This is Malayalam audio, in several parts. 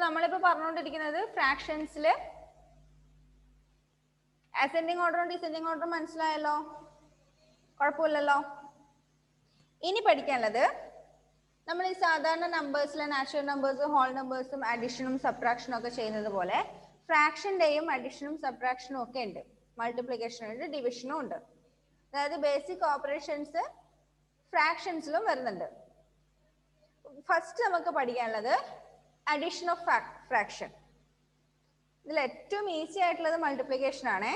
നമ്മളിപ്പോൾ പറഞ്ഞുകൊണ്ടിരിക്കുന്നത് ഫ്രാക്ഷൻസിൽ അസെൻഡിങ് ഓർഡറും ഡിസെൻഡിങ് ഓർഡറും മനസ്സിലായല്ലോ? കുഴപ്പമില്ലല്ലോ. ഇനി പഠിക്കാനുള്ളത് നമ്മൾ ഈ സാധാരണ നമ്പേഴ്സിലെ നാച്ചുറൽ നമ്പേഴ്സും ഹോൾ നമ്പേഴ്സും അഡീഷനും സബ്ട്രാക്ഷനും ഒക്കെ ചെയ്യുന്നത് പോലെ ഫ്രാക്ഷൻ്റെയും അഡീഷനും സബ്ട്രാക്ഷനും ഒക്കെ ഉണ്ട്. മൾട്ടിപ്ലിക്കേഷനും ഉണ്ട്, ഡിവിഷനും ഉണ്ട്. അതായത് ബേസിക് ഓപ്പറേഷൻസ് ഫ്രാക്ഷൻസിലും വരുന്നുണ്ട്. ഫസ്റ്റ് നമുക്ക് പഠിക്കാനുള്ളത് അഡീഷൻ ഓഫ് ഫ്രാക്ഷൻ. ഇതിൽ ഏറ്റവും ഈസി ആയിട്ടുള്ളത് മൾട്ടിപ്ലിക്കേഷൻ ആണ്.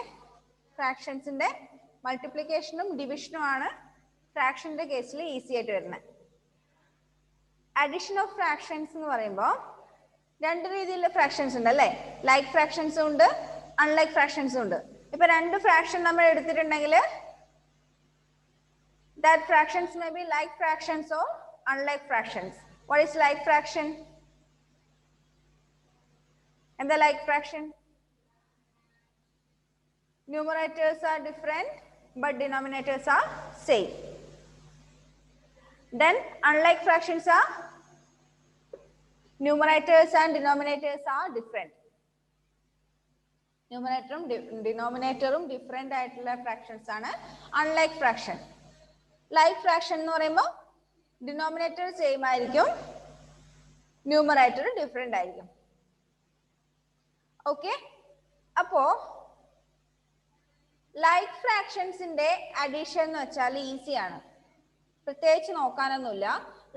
ഫ്രാക്ഷൻസിന്റെ മൾട്ടിപ്ലിക്കേഷനും ഡിവിഷനും ആണ് ഫ്രാക്ഷന്റെ കേസിൽ ഈസി ആയിട്ട് വരുന്നത്. അഡീഷൻ ഓഫ് ഫ്രാക്ഷൻസ് എന്ന് പറയുമ്പോൾ രണ്ട് രീതിയിലുള്ള ഫ്രാക്ഷൻസ് ഉണ്ട് അല്ലേ? ലൈക്ക് ഫ്രാക്ഷൻസും ഉണ്ട്, അൺലൈക്ക് ഫ്രാക്ഷൻസും ഉണ്ട്. ഇപ്പൊ രണ്ട് ഫ്രാക്ഷൻ നമ്മൾ എടുത്തിട്ടുണ്ടെങ്കിൽ that fractions may be like fractions or unlike fractions. What is like fraction? And the like fraction? Numerators are different but denominators are same. Then unlike fractions are numerators and denominators are different. Numerator denominator different ആയിട്ടുള്ള fractions ആണ് unlike fraction. ലൈക്ക് ഫ്രാക്ഷൻ എന്ന് പറയുമ്പോൾ ഡിനോമിനേറ്റർ സെയിം ആയിരിക്കും, ന്യൂമറേറ്റർ ഡിഫറെന്റ് ആയിരിക്കും. ഓക്കെ, അപ്പോ ലൈക്ക് ഫ്രാക്ഷൻസിന്റെ അഡീഷൻ എന്ന് വെച്ചാൽ ഈസിയാണ്, പ്രത്യേകിച്ച് നോക്കാനൊന്നുമില്ല.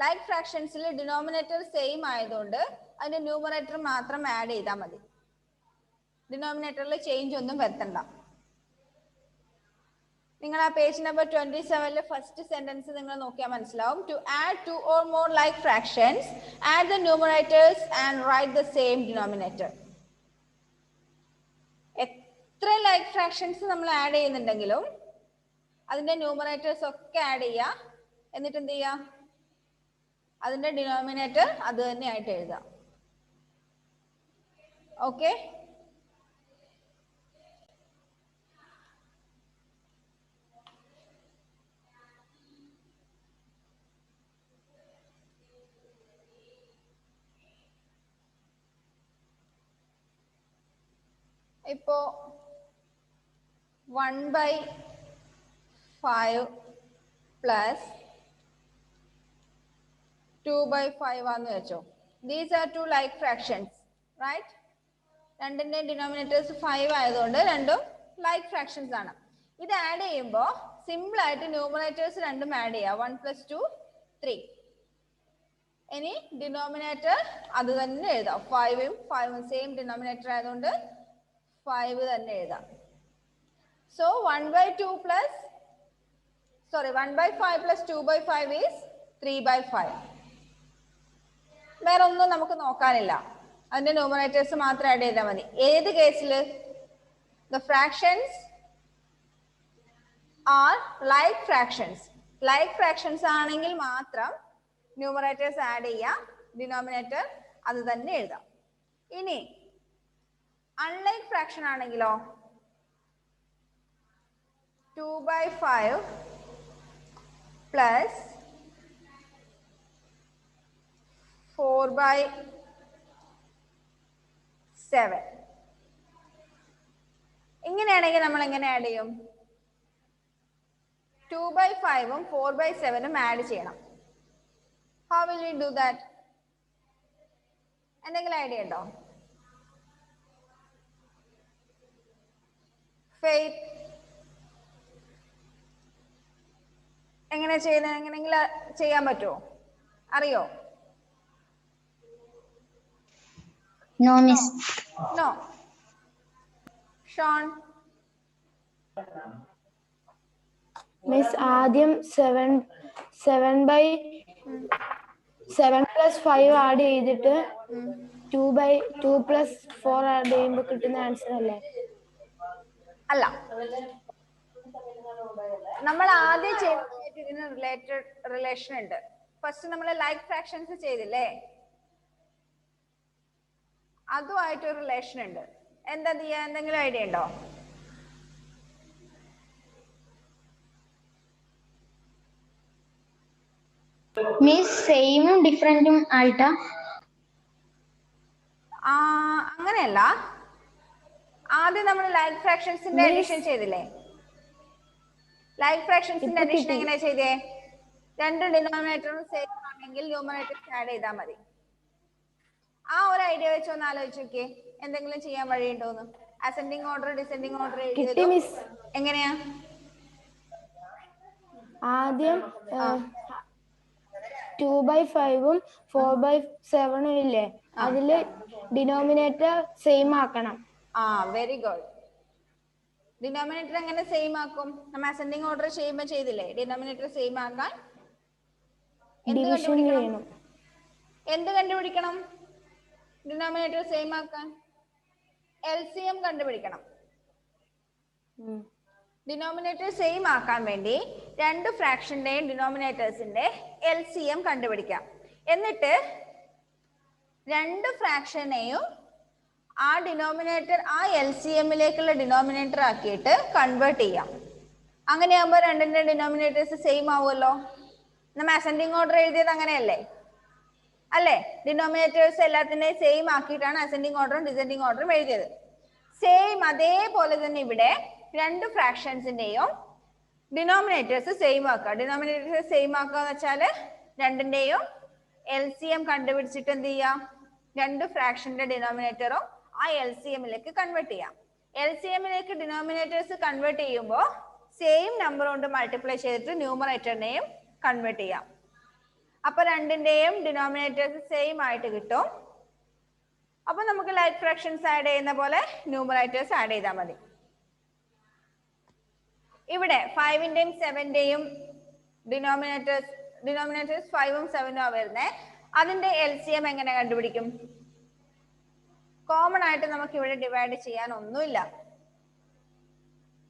ലൈക്ക് ഫ്രാക്ഷൻസിൽ ഡിനോമിനേറ്റർ സെയിം ആയതുകൊണ്ട് അതിന്റെ ന്യൂമറേറ്റർ മാത്രം ആഡ് ചെയ്താൽ മതി. ഡിനോമിനേറ്ററിൽ ചേഞ്ച് ഒന്നും വരുത്തണ്ട. നിങ്ങൾ ആ പേജ് നമ്പർ 27 ഫസ്റ്റ് സെന്റൻസ് നിങ്ങൾ നോക്കിയാൽ മനസ്സിലാവും. To add two or more like fractions add the numerators and write the same denominator. എത്ര ലൈക്ക് ഫ്രാക്ഷൻസ് നമ്മൾ ആഡ് ചെയ്യുന്നുണ്ടെങ്കിലും അതിന്റെ ന്യൂമറേറ്റേഴ്സ് ഒക്കെ ആഡ് ചെയ്യുക, എന്നിട്ട് എന്ത് ചെയ്യുക, അതിന്റെ ഡിനോമിനേറ്റർ അത് തന്നെയായിട്ട് എഴുതാം. ഓക്കെ, ഇപ്പോ 1/5 പ്ലസ് 2/5 ആന്ന് വെച്ചോ. These are two like fractions, right? രണ്ടിന്റെ ഡിനോമിനേറ്റേഴ്സ് 5 ആയതുകൊണ്ട് രണ്ടും ലൈക്ക് ഫ്രാക്ഷൻസ് ആണ്. ഇത് ആഡ് ചെയ്യുമ്പോൾ സിമ്പിൾ ആയിട്ട് ന്യൂമറേറ്റേഴ്സ് രണ്ടും ആഡ് ചെയ്യാം. 1 + 2 3. ഇനി ഡിനോമിനേറ്റർ അത് തന്നെ എഴുതാം. 5ഉം 5ഉം സെയിം ഡിനോമിനേറ്റർ ആയതുകൊണ്ട് 5 തന്നെ എഴുതാം. So 1/5 + 2/5 is 3/5. വേറെ ഒന്നും നമുക്ക് നോക്കാനില്ല, അതിന്റെ ന്യൂമറേറ്റേഴ്സ് മാത്രം ആഡ് ചെയ്താൽ മതി. ഏത് കേസിൽ? The fractions are like fractions. Like fractions ആണെങ്കിൽ മാത്രം ന്യൂമറേറ്റേഴ്സ് ആഡ് ചെയ്യാം, ഡിനോമിനേറ്റർ അത് തന്നെ എഴുതാം. ഇനി അൺലൈക്ക് ഫ്രാക്ഷൻ ആണെങ്കിലോ 2/5 പ്ലസ് 4/7. ഇങ്ങനെയാണെങ്കിൽ നമ്മൾ എങ്ങനെ ആഡ് ചെയ്യും? 2/5ഉം 4/7ഉം ആഡ് ചെയ്യണം. How will we do that? എന്തെങ്കിലും ഐഡിയ ഉണ്ടോ? ഫെയ്ത്ത്, എങ്ങനെ ചെയ്യുന്നത്? എങ്ങനെയെങ്കിലും ചെയ്യാൻ പറ്റുമോ? അറിയോ? No, miss. No. Sean? Miss ആദ്യം 7 + 5 ആഡ് ചെയ്തിട്ട് 2/2 + 4 ആഡ് ചെയ്യുമ്പോൾ കിട്ടുന്ന ആൻസർ അല്ലേ? അല്ല, നമ്മൾ ആദ്യം ചെയ്തതായിട്ട് ഇതിന് റിലേഷൻ ഉണ്ട്. ഫസ്റ്റ് നമ്മൾ ലൈക്ക് ഫ്രാക്ഷൻസ് ചെയ്തില്ലേ, അതുമായിട്ട് ഒരു റിലേഷൻ ഉണ്ട്. എന്താ ചെയ്യാ? എന്തെങ്കിലും ഐഡിയ ഉണ്ടോ? മിസ് സെയിമും ഡിഫറെന്റും ആയിട്ടാ? അങ്ങനെയല്ല, ആദ്യം നമ്മൾ ലൈക്ക് ഫ്രാക്ഷൻസിന്റെ അഡീഷൻ ചെയ്തില്ലേ? ലൈക്ക് ഫ്രാക്ഷൻസിന്റെ അഡീഷൻ എങ്ങനെയാ ചെയ്തേ? രണ്ട് ഡിനോമിനേറ്ററും സെയിം ആണെങ്കിൽ ന്യൂമറേറ്റർ ആഡ് ചെയ്താൽ മതി. ആ ഒരു ഐഡിയ വെച്ച് ഒന്ന് ആലോചിച്ച് നോക്കിയേ, എന്തെങ്കിലും ചെയ്യാൻ വഴിയുണ്ടോന്ന്. അസെൻഡിങ് ഓർഡർ ഡിസെൻഡിങ് ഓർഡർ എഴുതിയതും എങ്ങനെയാ? ആദ്യം 2/5 4/7 ഇല്ലേ, അതില് ഡിനോമിനേറ്റർ സെയിം ആക്കണം. Very good. ഡിനോമിനേറ്റർ എങ്ങനെ സെയിം ആക്കും? നമ്മൾ അസെൻഡിങ് ഓർഡർ ചെയ്യുമ്പോൾ ചെയ്തില്ലേ? ഡിനോമിനേറ്റർ സെയിം ആക്കാൻ എന്ത് കണ്ടുപിടിക്കണം? ഡിനോമിനേറ്റർ സെയിം ആക്കാൻ LCM കണ്ടുപിടിക്കണം. ഡിനോമിനേറ്റർ സെയിം ആക്കാൻ വേണ്ടി രണ്ട് ഫ്രാക്ഷന്റെയും ഡിനോമിനേറ്റേഴ്സിന്റെ LCM കണ്ടുപിടിക്കാം. എന്നിട്ട് രണ്ട് ഫ്രാക്ഷനെയും ആ ഡിനോമിനേറ്റർ ആ LCMലേക്കുള്ള ഡിനോമിനേറ്റർ ആക്കിയിട്ട് കൺവേർട്ട് ചെയ്യാം. അങ്ങനെയാകുമ്പോൾ രണ്ടിന്റെ ഡിനോമിനേറ്റേഴ്സ് സെയിം ആവുമല്ലോ. നമ്മൾ അസെൻഡിങ് ഓർഡർ എഴുതിയത് അങ്ങനെയല്ലേ അല്ലേ? ഡിനോമിനേറ്റേഴ്സ് എല്ലാത്തിനെയും സെയിം ആക്കിയിട്ടാണ് അസെൻഡിങ് ഓർഡറും ഡിസെൻഡിങ് ഓർഡറും എഴുതിയത്. സെയിം അതേപോലെ തന്നെ ഇവിടെ രണ്ട് ഫ്രാക്ഷൻസിന്റെയും ഡിനോമിനേറ്റേഴ്സ് സെയിം ആക്കുക. ഡിനോമിനേറ്റേഴ്സ് സെയിം ആക്കുക എന്ന് വെച്ചാൽ രണ്ടിന്റെയും LCM കണ്ടുപിടിച്ചിട്ട് എന്ത് ചെയ്യാം? രണ്ട് ഫ്രാക്ഷന്റെ ഡിനോമിനേറ്ററും ആ LCMലേക്ക് കൺവേർട്ട് ചെയ്യാം. LCMലേക്ക് ഡിനോമിനേറ്റേഴ്സ് കൺവേർട്ട് ചെയ്യുമ്പോൾ സെയിം നമ്പർ കൊണ്ട് മൾട്ടിപ്ലൈ ചെയ്തിട്ട് ന്യൂമറേറ്ററിനെയും കൺവേർട്ട് ചെയ്യാം. അപ്പൊ രണ്ടിന്റെയും ഡിനോമിനേറ്റേഴ്സ് സെയിം ആയിട്ട് കിട്ടും. അപ്പൊ നമുക്ക് ലൈക്ക് ഫ്രാക്ഷൻസ് ആഡ് ചെയ്യുന്ന പോലെ ന്യൂമറേറ്റേഴ്സ് ആഡ് ചെയ്താൽ മതി. ഇവിടെ 5ന്റെയും 7ന്റെയും ഡിനോമിനേറ്റേഴ്സ് 5ഉം 7ഉം ആ വരുന്നത്. അതിന്റെ LCM എങ്ങനെ കണ്ടുപിടിക്കും? കോമൺ ആയിട്ട് നമുക്ക് ഇവിടെ ഡിവൈഡ് ചെയ്യാൻ ഒന്നുമില്ല,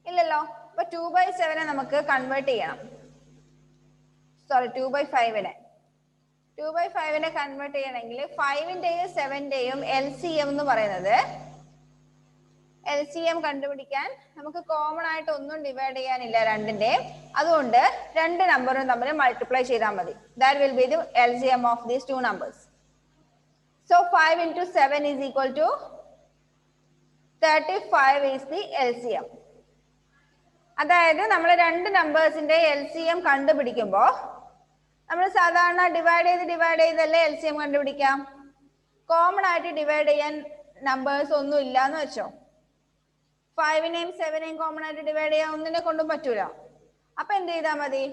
ഇല്ലല്ലോ. അപ്പൊ 2/7 നമുക്ക് കൺവേർട്ട് ചെയ്യണം. 2/5 2/5 കൺവേർട്ട് ചെയ്യണമെങ്കിൽ 5ന്റെയും 7ന്റെയും LCM എന്ന് പറയുന്നത്, LCM കണ്ടുപിടിക്കാൻ നമുക്ക് കോമൺ ആയിട്ട് ഒന്നും ഡിവൈഡ് ചെയ്യാനില്ല രണ്ടിന്റെയും. അതുകൊണ്ട് രണ്ട് നമ്പറും തമ്മിൽ മൾട്ടിപ്ലൈ ചെയ്താൽ മതി. That will be the LCM of these two numbers. So 5 into 7 is equal to 35 is the LCM. അതായത് നമ്മൾ രണ്ട് നമ്പേഴ്സിന്റെ LCM കണ്ടുപിടിക്കുമ്പോൾ നമ്മൾ സാധാരണ ഡിവൈഡ് ചെയ്തല്ലേ LCM കണ്ടുപിടിക്കാം. കോമൺ ആയിട്ട് ഡിവൈഡ് ചെയ്യാൻ നമ്പേഴ്സ് ഒന്നും ഇല്ല എന്ന് വെച്ചോ. 5നെയും 7നെയും കോമൺ ആയിട്ട് ഡിവൈഡ് ചെയ്യാൻ ഒന്നിനെ കൊണ്ടും പറ്റൂല. അപ്പൊ എന്ത് ചെയ്താൽ മതി?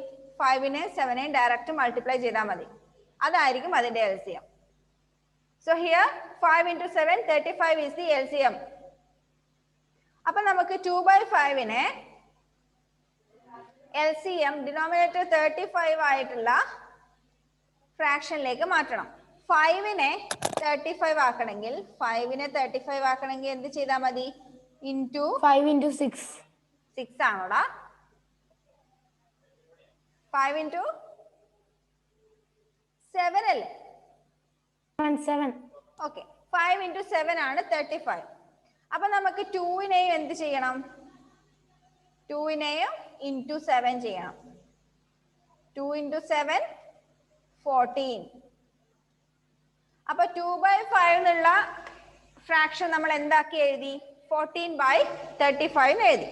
5നെയും 7നെയും ഡയറക്റ്റ് മൾട്ടിപ്ലൈ ചെയ്താൽ മതി. അതായിരിക്കും അതിന്റെ LCM. So here 5 into 7 35 is the LCM. അപ്പൊ നമുക്ക് 2/5നെ LCM ഡിനോമിനേറ്റർ 35 ആയിട്ടുള്ള ഫ്രാക്ഷനിലേക്ക് മാറ്റണം. 5നെ 35 ആക്കണമെങ്കിൽ 5നെ എന്ത് ചെയ്താൽ മതി? 5 into 6. 6 ആണോടാ? 5 into 7 അല്ലേ? 7. ഓക്കെ, 5 into 7 ആണ് 35. അപ്പൊ നമുക്ക് 2നെയും എന്ത് ചെയ്യണം? 2നെയും into 7 ചെയ്യണം. 2 into 7 14. അപ്പൊ 2/5 എന്നുള്ള ഫ്രാക്ഷൻ നമ്മൾ എന്താക്കി എഴുതി? 14/35 എന്ന് എഴുതി.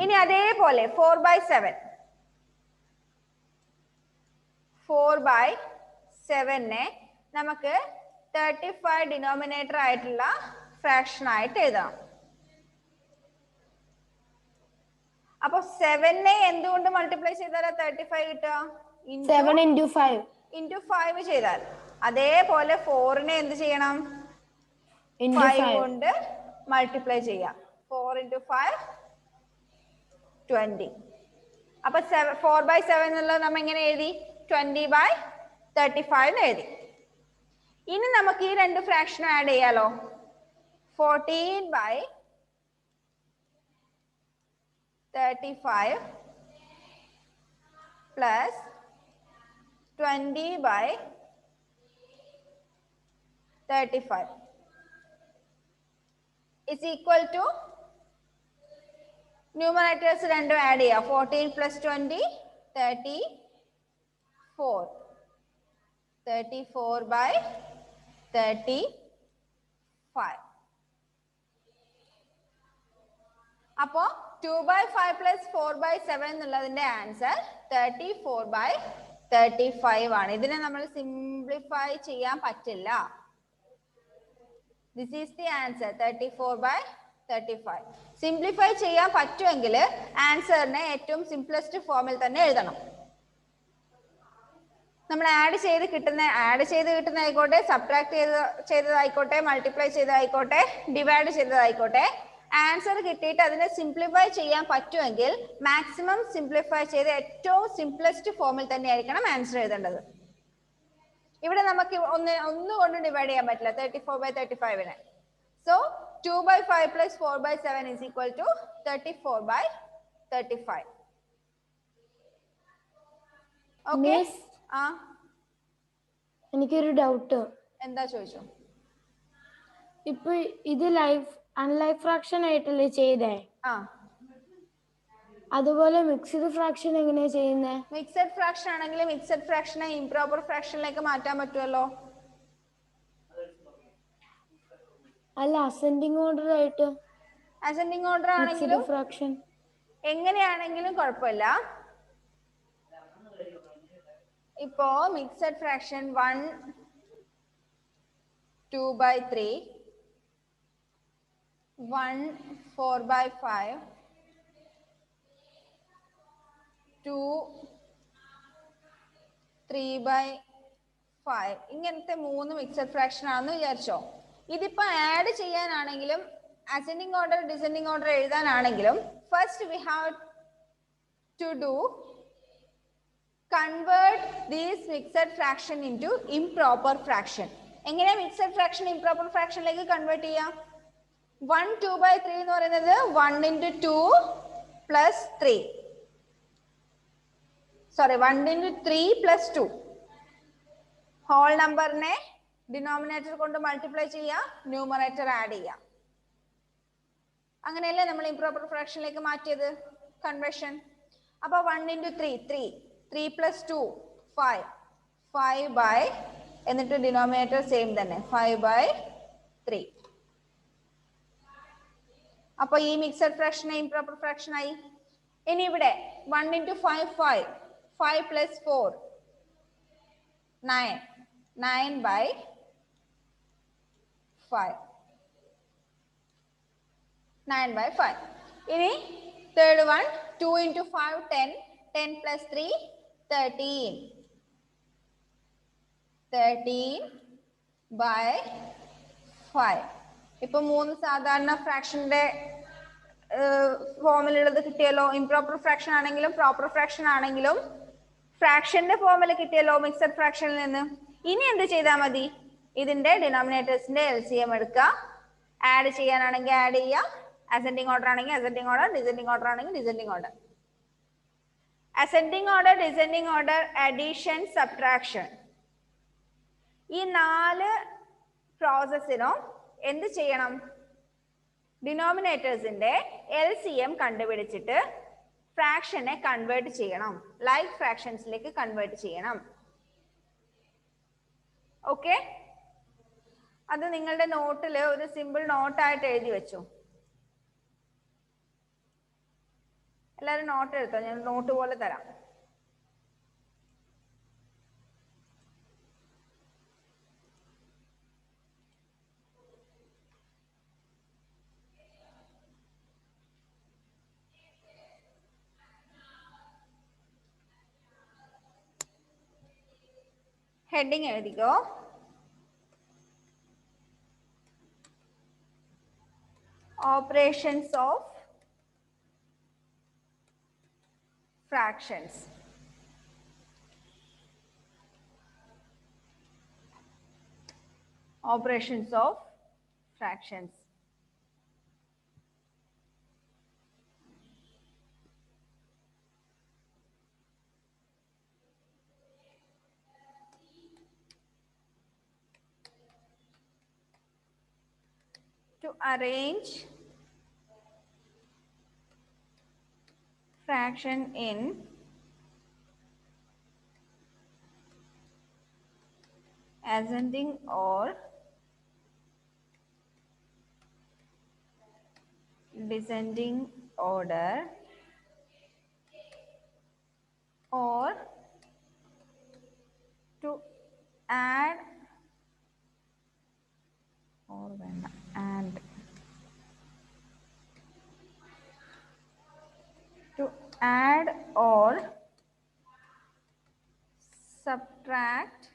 ഇനി അതേപോലെ 4/7 4/7നെ നമുക്ക് 35 ഡിനോമിനേറ്റർ ആയിട്ടുള്ള ഫ്രാക്ഷൻ ആയിട്ട് എഴുതാം. അപ്പൊ 7നെ എന്തുകൊണ്ട് മൾട്ടിപ്ലൈ ചെയ്താലാ 35 കിട്ടുക? 7 into 5. into 5 ചെയ്താൽ. അതേപോലെ 4നെ എന്ത് ചെയ്യണം? 5 കൊണ്ട് മൾട്ടിപ്ലൈ ചെയ്യാം. 4 into 5 20. അപ്പൊ 4/7 എന്നുള്ളത് നമ്മൾ എങ്ങനെ എഴുതി? 20/35 എന്ന് എഴുതി. ഇനി നമുക്ക് ഈ രണ്ട് ഫ്രാക്ഷൻ ആഡ് ചെയ്യാലോ. 14/35 plus 20/35 is equal to numerators രണ്ടും ആഡ് ചെയ്യാം. 14 plus 20 34 by 34 5. അപ്പോ 2/5 plus 4/7 എന്നുള്ളതിന്റെ ആൻസർ 34/35 ആണ്. ഇതിനെ നമ്മൾ സിംപ്ലിഫൈ ചെയ്യാൻ പറ്റില്ല. This is the answer 34/35. Simplify ചെയ്യാൻ പറ്റുമെങ്കിൽ ആൻസറിനെ ഏറ്റവും സിംപ്ലസ്റ്റ് ഫോമിൽ തന്നെ എഴുതണം. നമ്മൾ ആഡ് ചെയ്ത് കിട്ടുന്നതായിക്കോട്ടെ, സബ്ട്രാക്ട് ചെയ്തതായിക്കോട്ടെ, മൾട്ടിപ്ലൈ ചെയ്തതായിക്കോട്ടെ, ഡിവൈഡ് ചെയ്തതായിക്കോട്ടെ, ആൻസർ കിട്ടിയിട്ട് അതിനെ സിംപ്ലിഫൈ ചെയ്യാൻ പറ്റുമെങ്കിൽ മാക്സിമം സിംപ്ലിഫൈ ചെയ്ത് ഏറ്റവും സിംപ്ലസ്റ്റ് ഫോമിൽ തന്നെയായിരിക്കണം ആൻസർ എഴുതേണ്ടത്. ഇവിടെ നമുക്ക് ഒന്നുകൊണ്ട് ഡിവൈഡ് ചെയ്യാൻ പറ്റില്ല 34/35നെ. So 2/5 plus 4/7 is equal to 34/35. Okay. ആ എനിക്കൊരു ഡൗട്ട്. എന്താ ചോദിച്ചു? ഇപ്പൊ ഇത് അൺലൈഫ് ഫ്രാക്ഷൻ ആയിട്ടല്ലേ ചെയ്തേ? ആ, അതുപോലെ മിക്സ്ഡ് ഫ്രാക്ഷൻ എങ്ങനെയാ ചെയ്യുന്നേ? മിക്സഡ് ഫ്രാക്ഷൻ ആണെങ്കിൽ മിക്സഡ് ഫ്രാക്ഷനെ ഇംപ്രോപ്പർ ഫ്രാക്ഷനിലേക്ക് മാറ്റാൻ പറ്റുമല്ലോ. അല്ല, അസെൻഡിങ് ഓർഡർ ആയിട്ട്. അസെൻഡിങ് ഓർഡർ ആണെങ്കിലും ഫ്രാക്ഷൻ എങ്ങനെയാണെങ്കിലും കുഴപ്പമില്ല. ഇപ്പോ മിക്സഡ് ഫ്രാക്ഷൻ 1 2/3, 1 4/5, 2 3/5 ഇങ്ങനത്തെ 3 മിക്സഡ് ഫ്രാക്ഷൻ ആണെന്ന് വിചാരിച്ചോ. ഇതിപ്പോ ആഡ് ചെയ്യാനാണെങ്കിലും അസെൻഡിങ് ഓർഡർ ഡിസെൻഡിങ് ഓർഡർ എഴുതാനാണെങ്കിലും first we have to do convert these mixed fraction into improper fraction. എങ്ങനെ മിക്സഡ് ഫ്രാക്ഷൻ ഇംപ്രോപ്പർ ഫ്രാക്ഷനിലേക്ക് കൺവേർട്ട് ചെയ്യാം? 1 2/3 എന്ന് പറയുന്നത് 1 into 2 plus 3. Sorry 1 into 3 plus 2. Whole നമ്പറിനെ ഡിനോമിനേറ്റർ കൊണ്ട് മൾട്ടിപ്ലൈ ചെയ്യാം, ന്യൂമറേറ്റർ ആഡ് ചെയ്യാം. അങ്ങനെയല്ലേ നമ്മൾ ഇംപ്രോപ്പർ ഫ്രാക്ഷനിലേക്ക് മാറ്റിയത് കൺവേർഷൻ. അപ്പൊ 1 into 3 3 plus 2 5 5 എന്നിട്ട് ഡിനോമിനേറ്റർ സെയിം തന്നെ 5/3. അപ്പൊ ഈ മിക്സഡ് ഫ്രാക്ഷൻ ഇംപ്രോപ്പർ ഫ്രാക്ഷൻ ആയി. ഇനി ഇവിടെ 1 into 5 5 plus 4 9 9/5 9/5. ഇനി തേർഡ് വൺ 2 into 5 10 10 plus 3 13 13/5. ഇപ്പൊ 3 സാധാരണ ഫ്രാക്ഷന്റെ ഫോമിലുള്ളത് കിട്ടിയല്ലോ. ഇംപ്രോപ്പർ ഫ്രാക്ഷൻ ആണെങ്കിലും പ്രോപ്പർ ഫ്രാക്ഷൻ ആണെങ്കിലും ഫ്രാക്ഷന്റെ ഫോമിൽ കിട്ടിയല്ലോ മിക്സഡ് ഫ്രാക്ഷനിൽ നിന്ന്. ഇനി എന്ത് ചെയ്താൽ മതി? ഇതിന്റെ ഡിനോമിനേറ്റേഴ്സിന്റെ LCM എടുക്കുക. ആഡ് ചെയ്യാനാണെങ്കിൽ ആഡ് ചെയ്യുക, അസെൻഡിങ് ഓർഡർ ആണെങ്കിൽ അസെൻഡിങ് ഓർഡർ, ഡിസെൻഡിങ് ഓർഡർ ആണെങ്കിൽ descending order. Ascending order, descending order, addition, subtraction, ഈ 4 പ്രോസസ്സിനും എന്ത് ചെയ്യണം? ഡിനോമിനേറ്റേഴ്സിന്റെ LCM കണ്ടുപിടിച്ചിട്ട് ഫ്രാക്ഷനെ കൺവേർട്ട് ചെയ്യണം, ലൈക്ക് ഫ്രാക്ഷൻസിലേക്ക് കൺവേർട്ട് ചെയ്യണം. ഓക്കെ, അത് നിങ്ങളുടെ നോട്ടിൽ ഒരു സിമ്പിൾ നോട്ടായിട്ട് എഴുതി വെച്ചു. എല്ലാവരും നോട്ട് എടുത്തോ, ഞാൻ നോട്ട് പോലെ തരാം. ഹെഡിങ് എഴുതിക്കോ. Operations of fractions. Operations of fractions. To arrange fraction in ascending or descending order or to add or and to add or subtract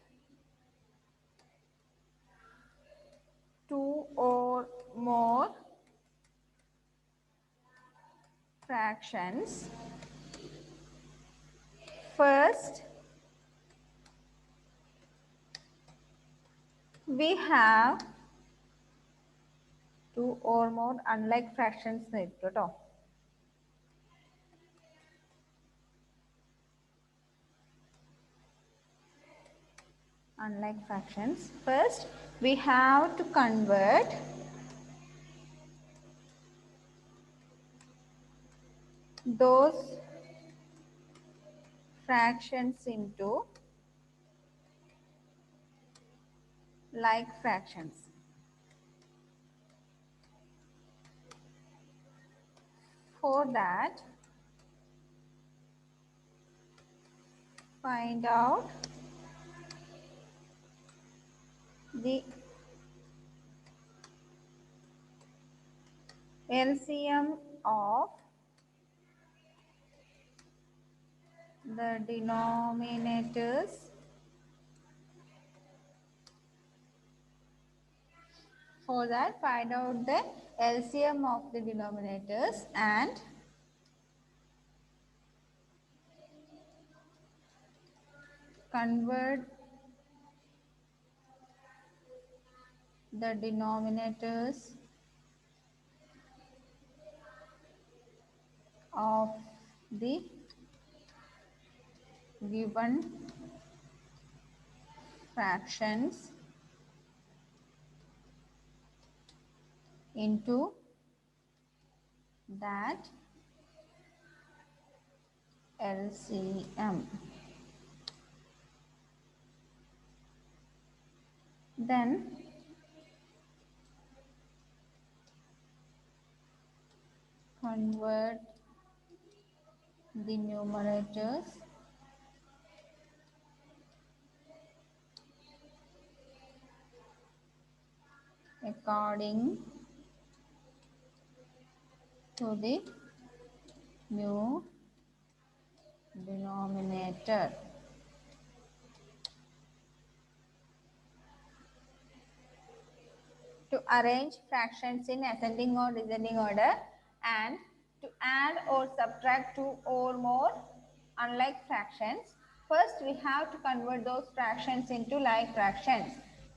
two or more fractions. First, we have two or more unlike fractions. Unlike fractions. First, we have to convert those fractions into like fractions. For that, find out the LCM of the denominators for that find out the LCM of the denominators and convert the denominators of the given fractions into that LCM. Then convert the numerators according to the new denominator. To arrange fractions in ascending or descending order and to add or subtract two or more unlike fractions, first we have to convert those fractions into like fractions.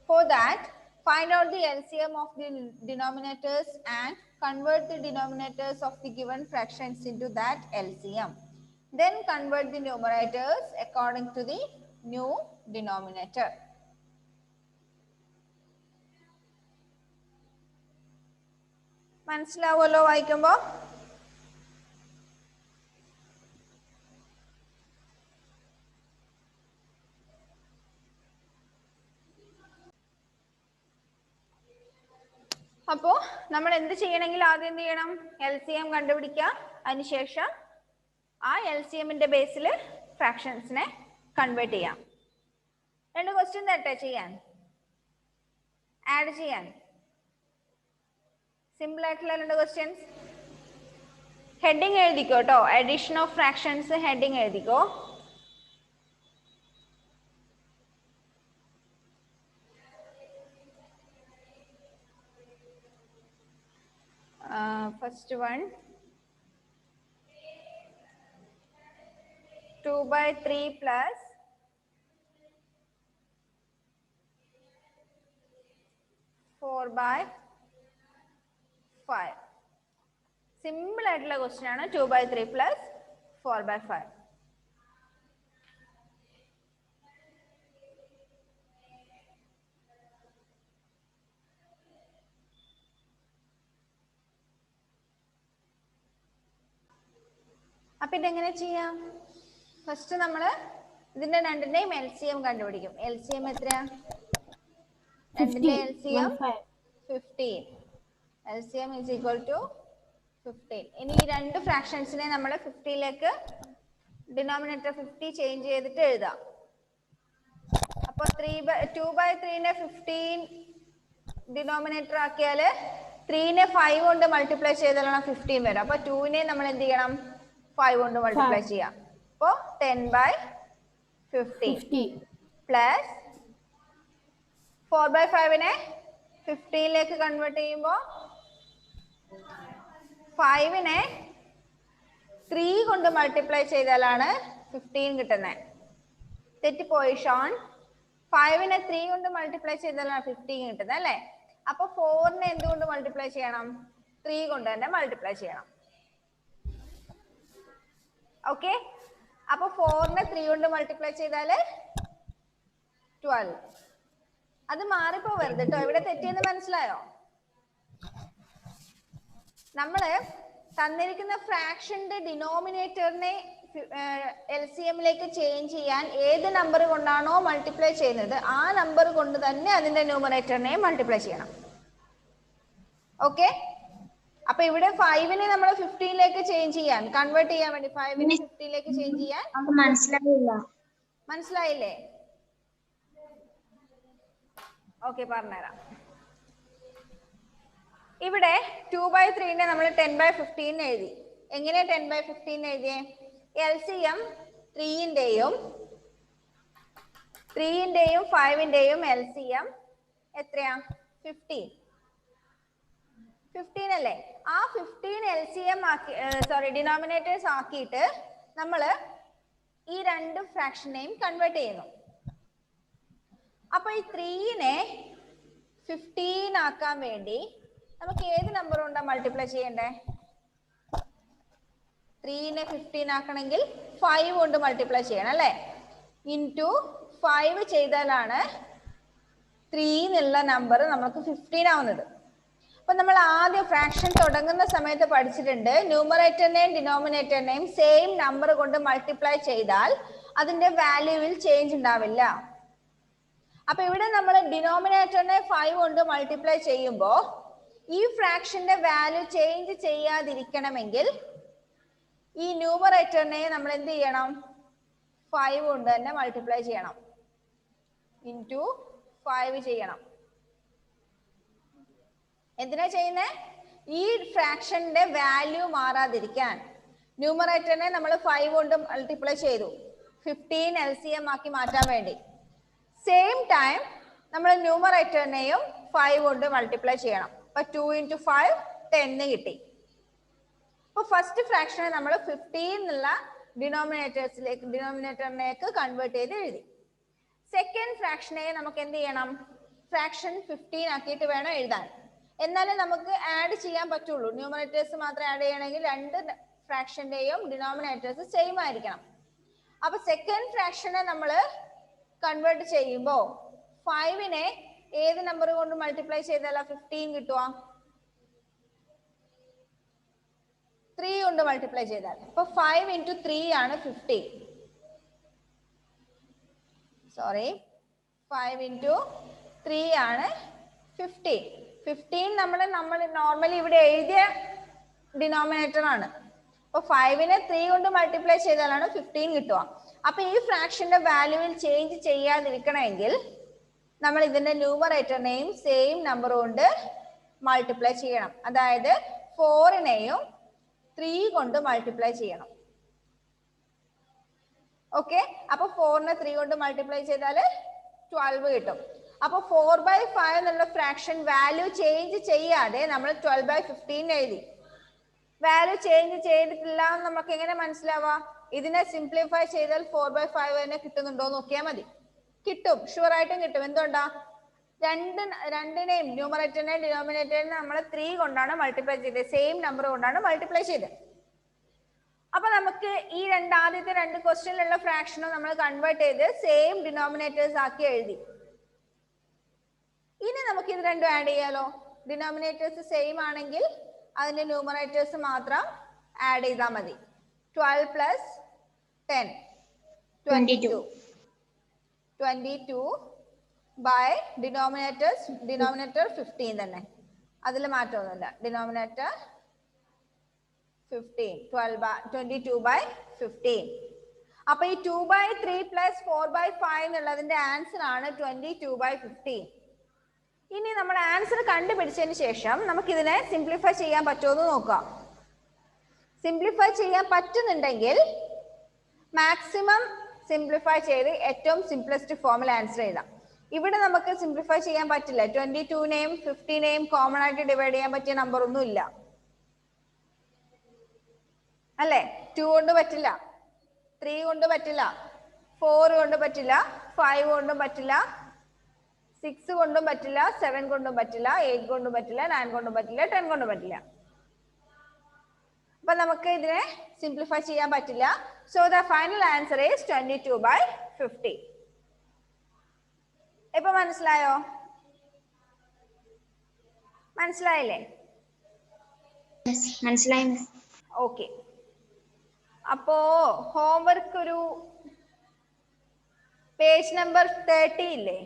For that, find out the LCM of the denominators and convert the denominators of the given fractions into that LCM. Then convert the numerators according to the new denominator. മനസ്സിലാവുമല്ലോ വായിക്കുമ്പോൾ? അപ്പോൾ നമ്മൾ എന്ത് ചെയ്യണമെങ്കിൽ ആദ്യം എന്ത് ചെയ്യണം? LCM കണ്ടുപിടിക്കുക. അതിനുശേഷം ആ LCMന്റെ ബേസിൽ ഫ്രാക്ഷൻസിനെ കൺവേർട്ട് ചെയ്യാം. രണ്ട് ക്വസ്റ്റ്യൻ തരട്ടെ ചെയ്യാൻ, ആഡ് ചെയ്യാൻ. സിമ്പിൾ ആയിട്ടുള്ള രണ്ട് ക്വസ്റ്റ്യൻസ്. ഹെഡിങ് എഴുതിക്കോ കേട്ടോ. അഡീഷൻ ഓഫ് ഫ്രാക്ഷൻസ് ഹെഡിങ് എഴുതിക്കോ. First one, 2/3 plus 4/5. സിമ്പിൾ ആയിട്ടുള്ള ക്വസ്റ്റ്യൻ ആണ്. 2/3 plus 4/5. അപ്പൊ ഇതെങ്ങനെ ചെയ്യാം? ഫസ്റ്റ് നമ്മള് ഇതിന്റെ രണ്ടിന്റെയും LCM കണ്ടുപിടിക്കും. LCM എത്രയാ? രണ്ടിന്റെ LCM 15. LCM is equal to 15. ഇനി ഈ രണ്ട് ഫ്രാക്ഷൻസിനെ നമ്മൾ 50ലേക്ക് ഡിനോമിനേറ്റർ 50 ചേഞ്ച് ചെയ്തിട്ട് എഴുതാം. അപ്പൊ 2/3നെ 15 ഡിനോമിനേറ്റർ ആക്കിയാല് 3നെ 5 കൊണ്ട് മൾട്ടിപ്ലൈ ചെയ്താലാണ് 15 വരും. അപ്പൊ 2നെ നമ്മൾ എന്ത് ചെയ്യണം? 5 കൊണ്ട് മൾട്ടിപ്ലൈ ചെയ്യാം. അപ്പൊ 10/50 പ്ലസ് 4/5നെ 15ലേക്ക് കൺവേർട്ട് ചെയ്യുമ്പോൾ 5നെ 3 കൊണ്ട് മൾട്ടിപ്ലൈ ചെയ്താലാണ് 15 കിട്ടുന്നത്. തെറ്റിപ്പോയി ഷോൺ. 5നെ 3 കൊണ്ട് മൾട്ടിപ്ലൈ ചെയ്താലാണ് 15 കിട്ടുന്നത് അല്ലേ? അപ്പൊ 4നെ എന്തുകൊണ്ട് മൾട്ടിപ്ലൈ ചെയ്യണം? 3 കൊണ്ട് തന്നെ മൾട്ടിപ്ലൈ ചെയ്യണം. ഓക്കെ, അപ്പൊ 4നെ 3 കൊണ്ട് മൾട്ടിപ്ലൈ ചെയ്താല് 12. അത് മാറിപ്പോവരുത് കേട്ടോ. ഇവിടെ തെറ്റിയെന്ന് മനസ്സിലായോ? നമ്മള് തന്നിരിക്കുന്ന ഫ്രാക്ഷന്റെ ഡിനോമിനേറ്ററിനെ LCMലേക്ക് ചേഞ്ച് ചെയ്യാൻ ഏത് നമ്പർ കൊണ്ടാണോ മൾട്ടിപ്ലൈ ചെയ്യുന്നത് ആ നമ്പർ കൊണ്ട് തന്നെ അതിന്റെ ന്യൂമറേറ്ററിനെ മൾട്ടിപ്ലൈ ചെയ്യണം. ഓക്കെ, അപ്പൊ ഇവിടെ 5നെ നമ്മൾ 15ലേക്ക് ചേഞ്ച് ചെയ്യാൻ, കൺവേർട്ട് ചെയ്യാൻ വേണ്ടി 5നെ 15ലേക്ക് ചേഞ്ച് ചെയ്യാൻ മനസ്സിലായില്ലേ? ഓക്കെ, പറഞ്ഞുതരാം. ഇവിടെ 2/3നെ നമ്മൾ 10/15 എഴുതി. എങ്ങനെ 10/15 എഴുതിയേ? LCM 3ന്റെയും 5ന്റെയും LCM എത്രയാ? 15 അല്ലേ? ആ 15 LCM ആക്കി, ഡിനോമിനേറ്റേഴ്സ് ആക്കിയിട്ട് നമ്മൾ ഈ രണ്ട് ഫ്രാക്ഷനെയും കൺവേർട്ട് ചെയ്യുന്നു. അപ്പൊ ഈ 3നെ 15 ആക്കാൻ വേണ്ടി നമുക്ക് ഏത് നമ്പർ കൊണ്ടാ മൾട്ടിപ്ലൈ ചെയ്യണ്ടേ? 3നെ 15 ആക്കണമെങ്കിൽ 5 കൊണ്ട് മൾട്ടിപ്ലൈ ചെയ്യണം അല്ലേ? ഇൻറ്റു 5 ചെയ്താലാണ് 3 എന്നുള്ള നമ്പർ നമുക്ക് 15 ആവുന്നത്. അപ്പൊ നമ്മൾ ആദ്യം ഫ്രാക്ഷൻ തുടങ്ങുന്ന സമയത്ത് പഠിച്ചിട്ടുണ്ട്, ന്യൂമറേറ്ററിനെയും ഡിനോമിനേറ്ററിനെയും സെയിം നമ്പർ കൊണ്ട് മൾട്ടിപ്ലൈ ചെയ്താൽ അതിന്റെ വാല്യൂവിൽ ചേഞ്ച് ഉണ്ടാവില്ല. അപ്പൊ ഇവിടെ നമ്മൾ ഡിനോമിനേറ്ററിനെ 5 കൊണ്ട് മൾട്ടിപ്ലൈ ചെയ്യുമ്പോൾ ഈ ഫ്രാക്ഷന്റെ വാല്യൂ ചേഞ്ച് ചെയ്യാതിരിക്കണമെങ്കിൽ ഈ ന്യൂമറേറ്ററിനെ നമ്മൾ എന്ത് ചെയ്യണം? 5 കൊണ്ട് തന്നെ മൾട്ടിപ്ലൈ ചെയ്യണം, ഇൻറ്റു 5 ചെയ്യണം. എന്തിനാ ചെയ്യുന്നത്? ഈ ഫ്രാക്ഷന്റെ വാല്യൂ മാറാതിരിക്കാൻ. ന്യൂമറേറ്ററിനെ നമ്മൾ 5 കൊണ്ട് മൾട്ടിപ്ലൈ ചെയ്തു, 15 LCM ആക്കി മാറ്റാൻ വേണ്ടി. സെയിം ടൈം നമ്മൾ ന്യൂമറേറ്ററിനെയും 5 കൊണ്ട് മൾട്ടിപ്ലൈ ചെയ്യണം. അപ്പൊ 2 × 5 10 കിട്ടി. അപ്പൊ ഫസ്റ്റ് ഫ്രാക്ഷനെ നമ്മൾ 15 എന്നുള്ള ഡിനോമിനേറ്ററിലേക്ക് കൺവേർട്ട് ചെയ്ത് എഴുതി. സെക്കൻഡ് ഫ്രാക്ഷനെ നമുക്ക് എന്ത് ചെയ്യണം? ഫ്രാക്ഷൻ 15 ആക്കിയിട്ട് വേണം എഴുതാൻ. എന്നാലും നമുക്ക് ആഡ് ചെയ്യാൻ പറ്റുള്ളൂ. ന്യൂമറേറ്റേഴ്സ് മാത്രം ആഡ് ചെയ്യണമെങ്കിൽ രണ്ട് ഫ്രാക്ഷന്റെയും ഡിനോമിനേറ്റേഴ്സ് സെയിം ആയിരിക്കണം. അപ്പൊ സെക്കൻഡ് ഫ്രാക്ഷനെ നമ്മൾ കൺവേർട്ട് ചെയ്യുമ്പോൾ 5നെ ഏത് നമ്പർ കൊണ്ട് മൾട്ടിപ്ലൈ ചെയ്താലാ 15 കിട്ടുക? 3 കൊണ്ട് മൾട്ടിപ്ലൈ ചെയ്താൽ. അപ്പൊ 5 × 3 ആണ് 50. 5 × 3 ആണ് 50. 15 നമ്മൾ നോർമലി ഇവിടെ എഴുതിയ ഡിനോമിനേറ്റർ ആണ്. അപ്പൊ 5നെ 3 കൊണ്ട് മൾട്ടിപ്ലൈ ചെയ്താലാണ് 15 കിട്ടുക. അപ്പൊ ഈ ഫ്രാക്ഷന്റെ വാല്യൂവിൽ ചേഞ്ച് ചെയ്യാതിരിക്കണമെങ്കിൽ നമ്മൾ ഇതിന്റെ ന്യൂമറേറ്ററിനെയും സെയിം നമ്പർ കൊണ്ട് മൾട്ടിപ്ലൈ ചെയ്യണം. അതായത് 4നെയും 3 കൊണ്ട് മൾട്ടിപ്ലൈ ചെയ്യണം. ഓക്കെ, അപ്പൊ 4നെ 3 കൊണ്ട് മൾട്ടിപ്ലൈ ചെയ്താൽ 12 കിട്ടും. അപ്പൊ 4/5 എന്നുള്ള ഫ്രാക്ഷൻ വാല്യൂ ചേഞ്ച് ചെയ്യാതെ നമ്മൾ 12/15 എഴുതി. വാല്യൂ ചേഞ്ച് ചെയ്തിട്ടില്ല എന്ന് നമുക്ക് എങ്ങനെ മനസ്സിലാവാ? ഇതിനെ സിംപ്ലിഫൈ ചെയ്താൽ 4/5 തന്നെ കിട്ടുന്നുണ്ടോ നോക്കിയാൽ മതി. കിട്ടും, ഷുവർ ആയിട്ടും കിട്ടും. എന്തുകൊണ്ടാ? രണ്ടിനെയും ന്യൂമറേറ്ററിനെയും ഡിനോമിനേറ്ററിനെയും നമ്മൾ 3 കൊണ്ടാണ് മൾട്ടിപ്ലൈ ചെയ്തത്, സെയിം നമ്പർ കൊണ്ടാണ് മൾട്ടിപ്ലൈ ചെയ്തത്. അപ്പൊ നമുക്ക് ഈ ആദ്യത്തെ രണ്ട് ക്വസ്റ്റ്യനിലുള്ള ഫ്രാക്ഷനും നമ്മൾ കൺവേർട്ട് ചെയ്ത് സെയിം ഡിനോമിനേറ്റേഴ്സ് ആക്കി എഴുതി. ഇനി നമുക്ക് ഇത് രണ്ടും ആഡ് ചെയ്യാലോ. ഡിനോമിനേറ്റേഴ്സ് സെയിം ആണെങ്കിൽ അതിന്റെ ന്യൂമറേറ്റേഴ്സ് മാത്രം ആഡ് ചെയ്താൽ മതി. 12 + 10 22. 22 ബൈ ഡിനോമിനേറ്റർ 15 തന്നെ, അതിൽ മാറ്റമൊന്നുമില്ല. ഡിനോമിനേറ്റർ 15. 22/15. അപ്പൊ ഈ 2/3 പ്ലസ് 4/5 എന്നുള്ളതിന്റെ ആൻസർ ആണ് 22/15. ഇനി നമ്മൾ ആൻസർ കണ്ടുപിടിച്ചതിന് ശേഷം നമുക്ക് ഇതിനെ സിംപ്ലിഫൈ ചെയ്യാൻ പറ്റുമോ എന്ന് നോക്കാം. സിംപ്ലിഫൈ ചെയ്യാൻ പറ്റുന്നുണ്ടെങ്കിൽ മാക്സിമം സിംപ്ലിഫൈ ചെയ്ത് ഏറ്റവും സിംപ്ലസ്റ്റ് ഫോമിൽ ആൻസർ എഴുതാം. ഇവിടെ നമുക്ക് സിംപ്ലിഫൈ ചെയ്യാൻ പറ്റില്ല. 22നെയും 15നെയും കോമൺ ആയിട്ട് ഡിവൈഡ് ചെയ്യാൻ പറ്റിയ നമ്പർ ഒന്നും ഇല്ല അല്ലേ? 2 കൊണ്ട് പറ്റില്ല, 3 കൊണ്ട് പറ്റില്ല, 4 കൊണ്ട് പറ്റില്ല, 5 കൊണ്ടും പറ്റില്ല, 6 കൊണ്ടും പറ്റില്ല, 7 കൊണ്ടും പറ്റില്ല, 8 കൊണ്ടും പറ്റില്ല, 9 കൊണ്ടും പറ്റില്ല, 10 കൊണ്ടും പറ്റില്ല. അപ്പൊ നമുക്ക് ഇതിനെ സിംപ്ലിഫൈ ചെയ്യാൻ പറ്റില്ല. So the final answer is 22/50. ഇപ്പൊ മനസ്സിലായോ? മനസ്സിലായില്ലേ? മനസ്സിലായി മിസ്. ഓക്കെ. അപ്പോ ഹോംവർക്ക് ഒരു പേജ് നമ്പർ 30 ഇല്ലേ?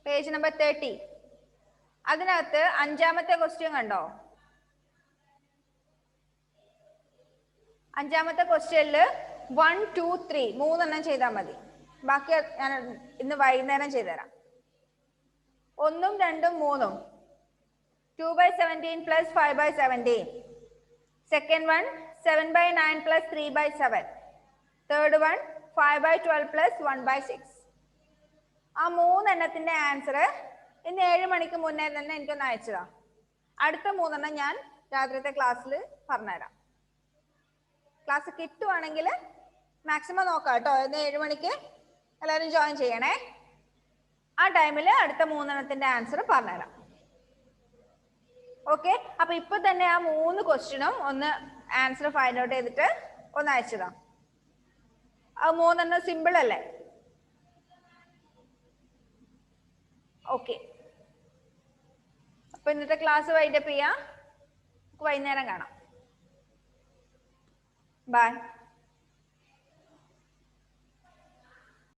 പേജ് നമ്പർ 30 അതിനകത്ത് 5ാമത്തെ ക്വസ്റ്റ്യൻ കണ്ടോ? 5ാമത്തെ ക്വസ്റ്റ്യനില് 1, 2, 3 3 ചെയ്താൽ മതി. ബാക്കി ഞാൻ ഇന്ന് വൈകുന്നേരം ചെയ്തുതരാം. 1ഉം 2ഉം 3ഉം 2/17 plus 5/17. Second one 7/9 plus 3/7. Third one 5/12 plus 1/6. ആ 3 ആൻസർ ഇന്ന് 7 മണിക്ക് മുന്നേ തന്നെ എനിക്കൊന്ന് അയച്ചതാ. അടുത്ത 3 ഞാൻ രാത്രിത്തെ ക്ലാസ്സിൽ പറഞ്ഞുതരാം. ക്ലാസ് കിട്ടുവാണെങ്കിൽ മാക്സിമം നോക്കാം കേട്ടോ. ഇന്ന് 7 മണിക്ക് എല്ലാവരും ജോയിൻ ചെയ്യണേ. ആ ടൈമിൽ അടുത്ത 3 ആൻസർ പറഞ്ഞുതരാം. ഓക്കെ. അപ്പൊ ഇപ്പൊ തന്നെ ആ 3 ക്വസ്റ്റ്യനും ഒന്ന് ആൻസർ ഫൈൻഡ് ഔട്ട് ചെയ്തിട്ട് ഒന്ന് അയച്ചതാ. ആ 3 സിമ്പിൾ അല്ലേ? ഓക്കെ. അപ്പൊ ഇന്നത്തെ ക്ലാസ് വൈൻഡപ്പ് ചെയ്യാം. വൈകുന്നേരം കാണാം. ബൈ.